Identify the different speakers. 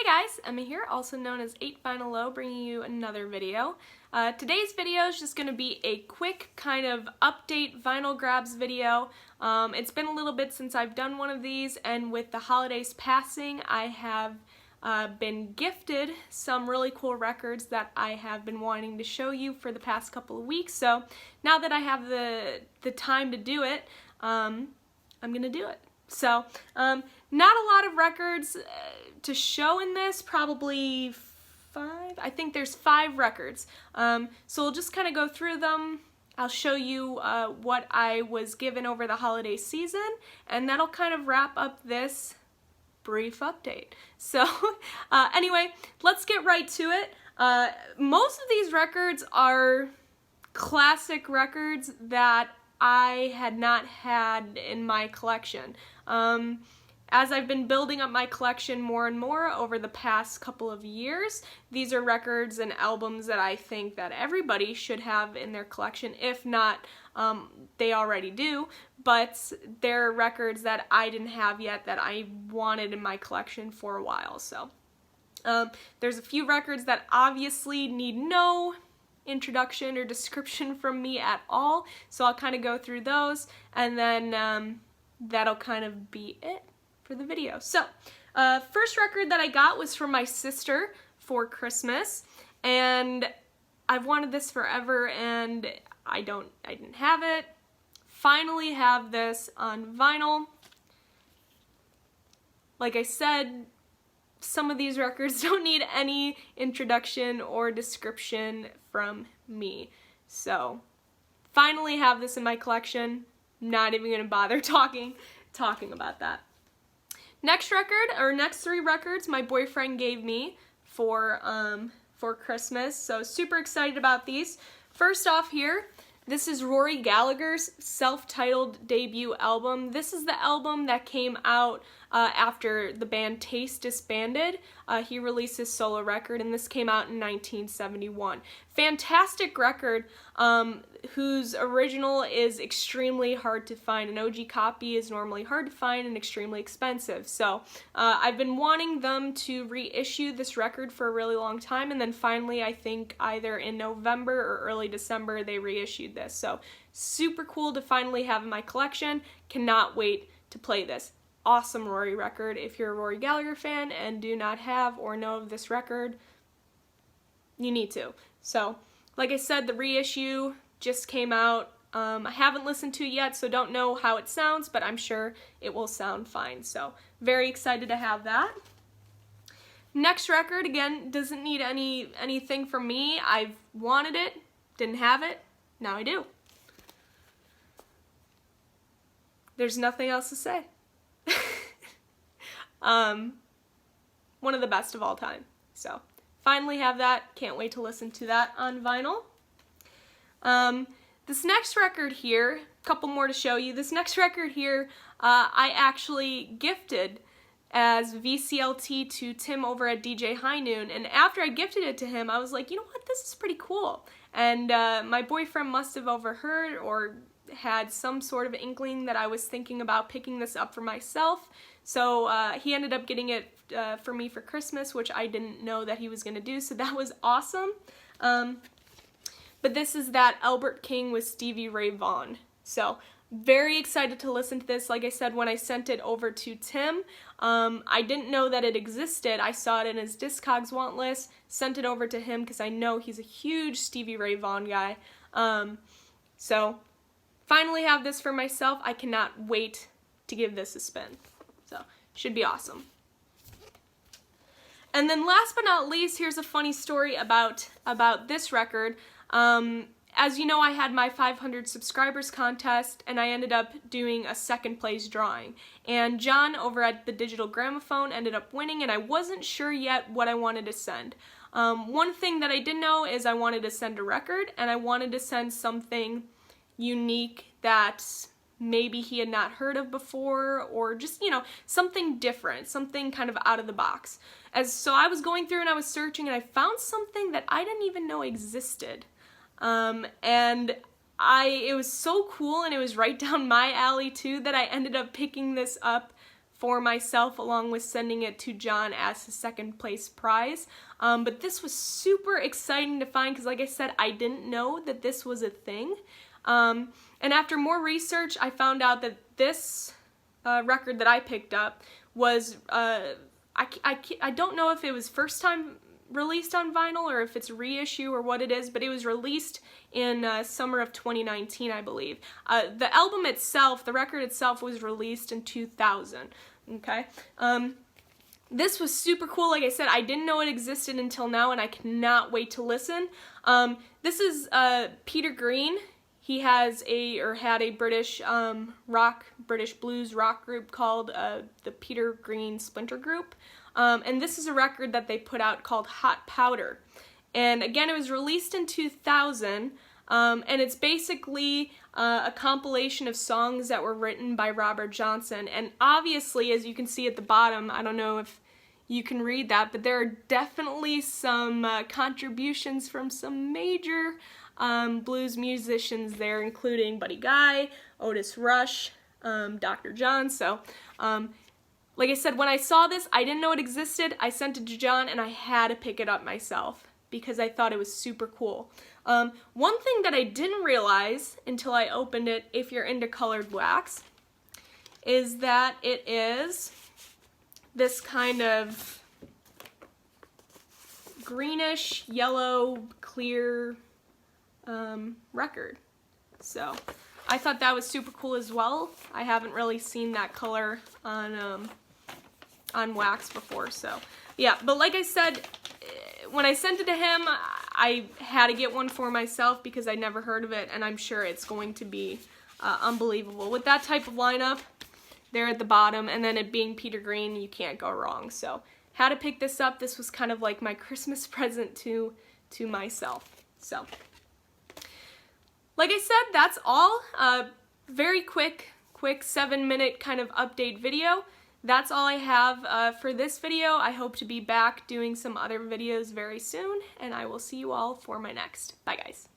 Speaker 1: Hey guys, Emma here, also known as 8vinyllow, bringing you another video. Today's video is just going to be a quick kind of update vinyl grabs video. It's been a little bit since I've done one of these, and with the holidays passing, I have been gifted some really cool records that I have been wanting to show you for the past couple of weeks. So now that I have the time to do it, I'm going to do it. So, not a lot of records to show in this, probably 5, I think there's 5 records. So we'll just kind of go through them. I'll show you what I was given over the holiday season, and that'll kind of wrap up this brief update. So, anyway, let's get right to it. Most of these records are classic records that I had not had in my collection. As I've been building up my collection more and more over the past couple of years, these are records and albums that I think that everybody should have in their collection. If not, they already do, but they're records that I didn't have yet that I wanted in my collection for a while. So there's a few records that obviously need no introduction or description from me at all, so I'll kind of go through those, and then that'll kind of be it for the video. So first record that I got was from my sister for Christmas, and I've wanted this forever, and I didn't have it. Finally have this on vinyl. Like I said, some of these records don't need any introduction or description from me. So, finally have this in my collection. Not even gonna bother talking about that. Next record, or next 3 records, my boyfriend gave me for Christmas. So super excited about these. First off here, this is Rory Gallagher's self-titled debut album. This is the album that came out after the band Taste disbanded. He released his solo record, and this came out in 1971. Fantastic record, whose original is extremely hard to find. An OG copy is normally hard to find and extremely expensive. So I've been wanting them to reissue this record for a really long time, and then finally, I think either in November or early December, they reissued this. So super cool to finally have in my collection. Cannot wait to play this. Awesome Rory record. If you're a Rory Gallagher fan and do not have or know of this record, you need to. So, like I said, the reissue just came out. I haven't listened to it yet, so don't know how it sounds, but I'm sure it will sound fine. So, very excited to have that. Next record, again, doesn't need anything from me. I've wanted it, didn't have it, now I do. There's nothing else to say. One of the best of all time. So, finally have that. Can't wait to listen to that on vinyl. This next record here, a couple more to show you. This next record here, I actually gifted as VCLT to Tim over at DJ High Noon, and after I gifted it to him, I was like, you know what, this is pretty cool. And my boyfriend must have overheard or had some sort of inkling that I was thinking about picking this up for myself, so he ended up getting it for me for Christmas, which I didn't know that he was going to do, so that was awesome. But this is that Albert King with Stevie Ray Vaughan. So, very excited to listen to this. Like I said, when I sent it over to Tim, I didn't know that it existed. I saw it in his Discogs want list, sent it over to him because I know he's a huge Stevie Ray Vaughan guy. So, finally have this for myself. I cannot wait to give this a spin. So, should be awesome. And then last but not least, here's a funny story about this record. As you know, I had my 500 subscribers contest, and I ended up doing a second place drawing. And John over at the Digital Gramophone ended up winning, and I wasn't sure yet what I wanted to send. One thing that I did know is I wanted to send a record, and I wanted to send something unique that maybe he had not heard of before, or just, you know, something different, something kind of out of the box. So I was going through and I was searching, and I found something that I didn't even know existed. And it was so cool, and it was right down my alley too, that I ended up picking this up for myself, along with sending it to John as his second place prize. But this was super exciting to find because, like I said, I didn't know that this was a thing. And after more research, I found out that this record that I picked up was, I don't know if it was first time released on vinyl or if it's reissue or what it is, but it was released in summer of 2019, I believe. The album itself, the record itself, was released in 2000, okay? This was super cool. Like I said, I didn't know it existed until now, and I cannot wait to listen. This is Peter Green. He has had a British British blues rock group called the Peter Green Splinter Group. And this is a record that they put out called Hot Powder. And again, it was released in 2000, and it's basically a compilation of songs that were written by Robert Johnson. And obviously, as you can see at the bottom, I don't know if you can read that, but there are definitely some contributions from some major blues musicians there, including Buddy Guy, Otis Rush, Dr. John. So, like I said, when I saw this, I didn't know it existed. I sent it to John, and I had to pick it up myself because I thought it was super cool. One thing that I didn't realize until I opened it, if you're into colored wax, is that it is this kind of greenish, yellow, clear record. So I thought that was super cool as well. I haven't really seen that color on wax before, so yeah. But like I said, when I sent it to him, I had to get one for myself because I never heard of it, and I'm sure it's going to be unbelievable. With that type of lineup there at the bottom, and then it being Peter Green, you can't go wrong. So had to pick this up. This was kind of like my Christmas present to myself. So like I said, that's all. Very quick 7-minute kind of update video. That's all I have for this video. I hope to be back doing some other videos very soon, and I will see you all for my next. Bye, guys.